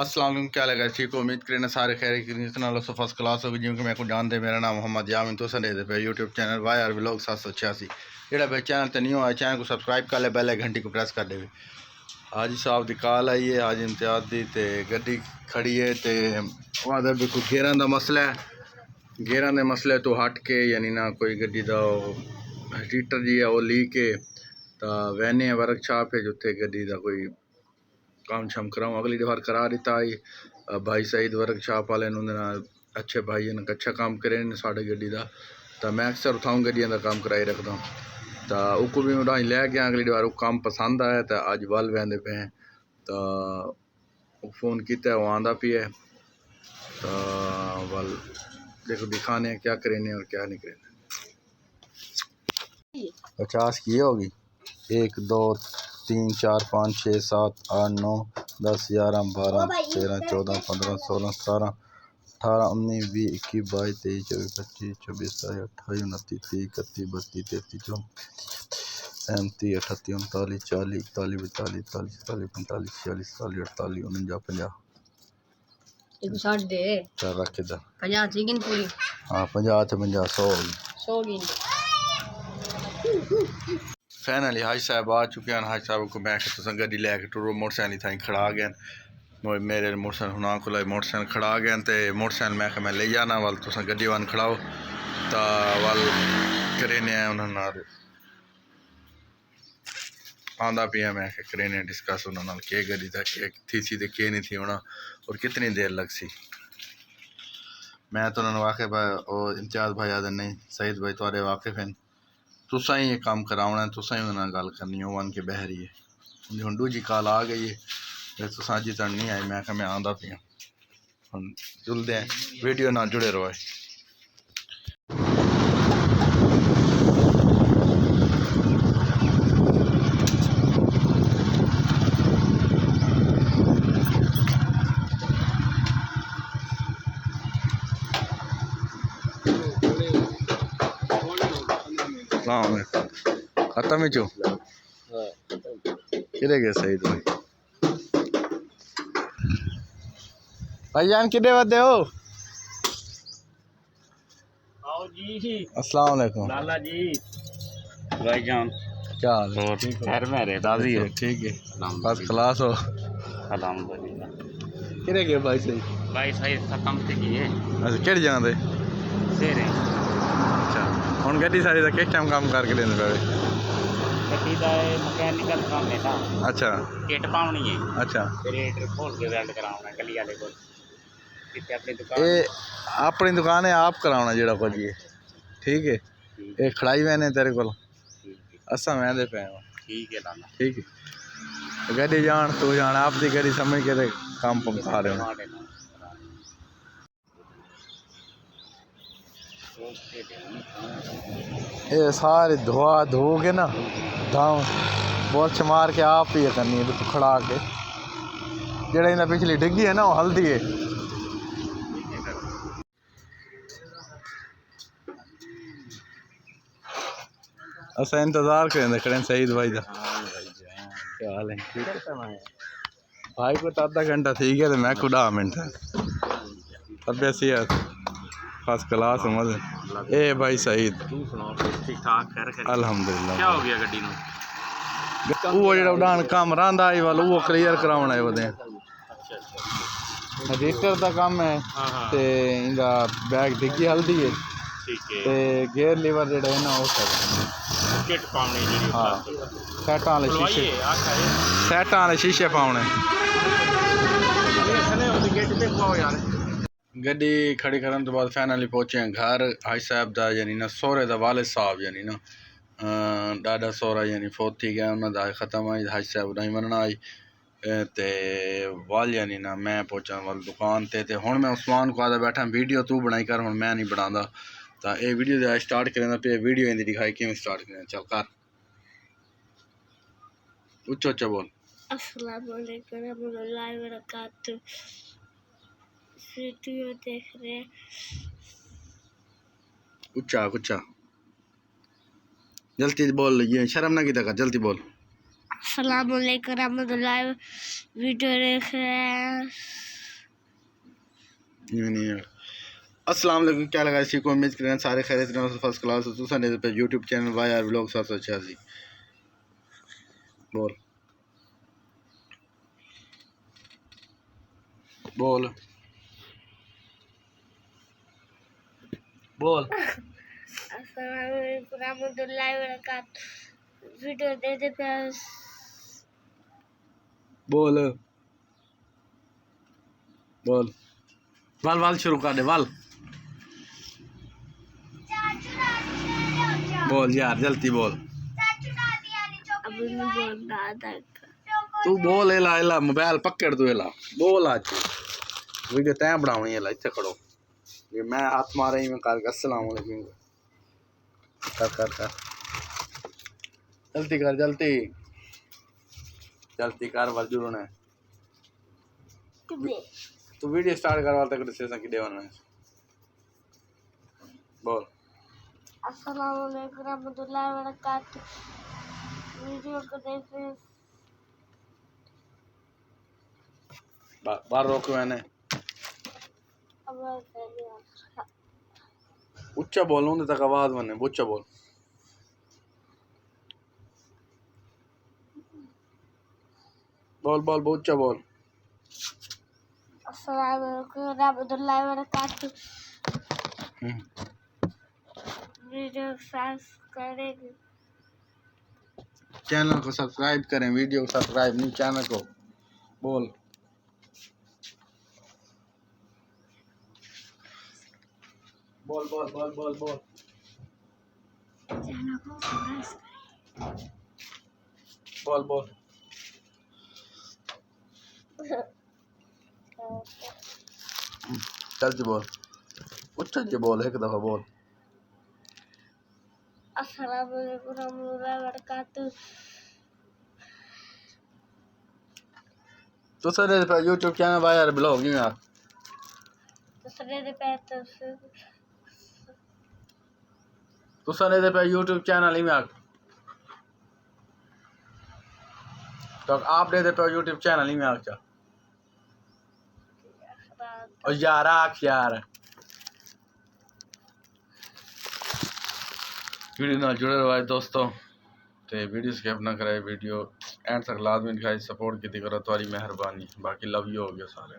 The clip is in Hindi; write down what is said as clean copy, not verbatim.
अस्सलाम वालेकुम, क्या लगा ठीक हो। उम्मीद करें सारे खैर की फर्स्ट क्लास होगी। जिनके मैं को जानते, मेरा नाम मोहम्मद यामिन तो सने पे YouTube channel Y R vlog 786 जेड़ा भाई चैनल तो नहीं हुआ, चैनल को सब्सक्राइब कर ले, बेल घंटी को प्रेस कर दे। हाजी साहब की कॉल आई है, हाजी इम्तियाज दी ते गड्डी खड़ी है तो वहाँ भी कोई गेरां का मसला है। गेरां के मसले तो हट के यानी ना कोई गड्डी का हीटर जी है वो लीक है, तो वैने वर्कशॉप है जुत्थे गड्डी का कोई काम शाम कराऊँ। अगली बार करा दिता ही भाई सईद वर्कशॉप वाले अच्छे भाई ने अच्छा काम करे साढ़े गड्डी का, तो मैं अक्सर उठाऊँ गड्डियों का काम कराई रखता हूँ। तो उसको भी मैं लै गया अगली बार, वो काम पसंद आया तो अज वल वहदे पे हैं। तो फ़ोन किया वो आंदा भी है, तो वल देखो दिखाने क्या करें और क्या नहीं करें। 50 की होगी 1 2 3 4 5 6 7 8 9 10 11 12 13 14 15 16 17 18 19 20 21 22 23 24 25 26 27 28 29 30 31 32 33 34 35 38 39 40 41 42 43 44 45 46 47 48 49 50 दे चल रख इधर 50 थी गिन पूरी। हाँ 50 से 50 100 गिन। फाइनली हाज साहब आ चुके हैं। हाज साहब को मैं गड्डी लैके टुरो मोटरसाइकिल थाई खड़ा गए। मेरे मोटरसाइकिल हुना को मोटरसाइकिल खड़ा गए तो मोटरसाइकिल मैं ले जाना वाल तुस गड्डी वन खड़ाओ तो वाल करेने उन्होंने आंदा पिया। मैं करेने डिस्कस उन्होंने के गड्डी था थी सी तो के नहीं थी होना और कितनी देर लग सी। मैं तो उन्होंने वाकई भाई इम्तियाज़ भाई आदि नहीं सईद भाई थोड़े वाकिफ हैं, तुसा ही ये काम कराना, तुसा ही उन्होंने गल करनी है। वन के बहरी है हम दूजी कॉल आ गई है, तुसा अजी तक नहीं आई। मैं आंदा पिया हम जुलते हैं, वीडियो ना जुड़े रहो। खत्म ही चो किधे गए सईद भाई भाईजान किधे बदे हो। आओ जी। अस्सलाम वालेकुम लाला जी भाईजान क्या हाल है। तो खैर मेरे दादी हो ठीक है फर्स्ट क्लास हो। अल्हम्दुलिल्लाह। किधे गए भाई सही भाई सही खत्म से किए अच्छा केड़ी जगह दे सेरे। अच्छा हुन गड्डी सारी दा किस टाइम काम करके देंदे पे गड्डी दा मैकेनिकल काम है ना। अच्छा किट पाउनी है। अच्छा रेडिएटर खोल के वेल्ड कराउना गली वाले को किते अपनी दुकान ये अपनी दुकान है आप कराना जेड़ा कुछ ये ठीक है। ये खड़ाई मैंने तेरे को असा मैं दे पे ठीक है लाला ठीक है। गड्डी जान तू जान आप दी गड्डी समझ के काम पहुंचा रहे हो। ये सारे धुआ धो के ना दाम बोच मार के आप ही करनी है तो खड़ा के जेड़ा इन्हें पिछली डिग्गी है ना वो हल्दी है। असा इंतजार करें खड़े सईद भाई का। क्या हाल है भाई को तो आधा घंटा थी गया तो मैं को 10 मिनट है तब ऐसी है फर्स्ट क्लास मजे। ए भाई सईद ठीक ठाक खैर अल्हम्दुलिल्लाह। क्या हो गया गड्डी नु वो जेड़ा उड़ान काम रहा आई वाला वो क्लियर कराना है वदे रजिस्टर का काम है ते इंदा बैग डिग्गी हल्दी है ठीक है ते गेयर लीवर जेड़ा है ना वो सब किट पाउनी जी। हाँ सेटां वाले शीशे आखा है सेटां वाले शीशे पाउने गेट पे पाओ यार। गड्डी खड़ी करने तो बाद फाइनली पहुंचे हैं घर। हाज साहब का यानी ना सोहरे का वालिद साहब यानी ना डाडा सोहरा यानी फोत थी गया उन्होंने खत्म आई। हाज साहब नहीं मनना आई ते वाल यानी ना मैं पहुंचा वाल दुकान ते हुण मैं उस्मान को आदा बैठा वीडियो तू बनाई कर हुण मैं नहीं बनांदा। तो ये वीडियो स्टार्ट करें पे वीडियो इंदी दिखाई किवें स्टार्ट करें चल कर उच्चा उच्चा बोल। अस्सलाम वालेकुम रहमतुल्लाहि व बरकातहू। वीडियो देख रहे हैं उच्चा उच्चा जल्दी बोल, ये शर्म ना की तक जल्दी बोल। अस्सलाम वालेकुम रहमतुल्लाहि वीडियो देख रहे हैं नहीं अस्सलाम वालेकुम, क्या लगा इसी को उम्मीद करें सारे खैरियत से फर्स्ट क्लास हो पे YouTube channel Y R vlog 786 बोल बोल बोल अस्सलाम वालेकुम रहमतुल्लाहि व बरकातहू। वीडियो दे दे प्यास। बोल बोल वाल वाल शुरू कर दे वाल बोल यार जल्दी बोल अभी मैं बोल रहा था तू बोल एला एला मोबाइल पकड़ तू एला बोल आज वीडियो तैं बनावनी एला इत्थे खड़ो ये मैं हाथ मारे ही मैं कर अस्सलाम वालेकुम कर कर कर जल्दी कर जल्दी जल्दी कर वाल जुड़ना है तू वीडियो स्टार्ट करवा तक सेशन की देवन में बोल अस्सलाम वालेकुम रहमतुल्लाहि व बरकातहू। वीडियो को देखे बाहर रोक मैंने अब उच्चा बोलूं तक आवाज बने उच्चा बोल बोल बोल बहुत उच्चा बोल अस्सलाम वालेकुम रहमतुल्लाहि व बरकातहू। वीडियो करेंगे चैनल को सब्सक्राइब करें वीडियो को सब्सक्राइब नहीं चैनल को बोल बोल बोल बोल बोल बोल चैनल को सब्सक्राइब बोल बोल चल जी बोल उच्च जी बोल एक दफा बोल अस्सलाम वालेकुम रहमतुल्लाहि व बरकातहू। तो सर पे YouTube channel Y R blog नहीं यार दूसरे दे पे तो सर पे YouTube चैनल ही में तो आप दे पे YouTube चैनल ही में आचा और यार आख यार वीडियो नाल जुड़े रहो दोस्तों ते वीडियो स्किप ना कराए वीडियो एंड तक लाजमी दिखाई सपोर्ट की करो तुम्हारी मेहरबानी बाकी लव यू हो गया सारे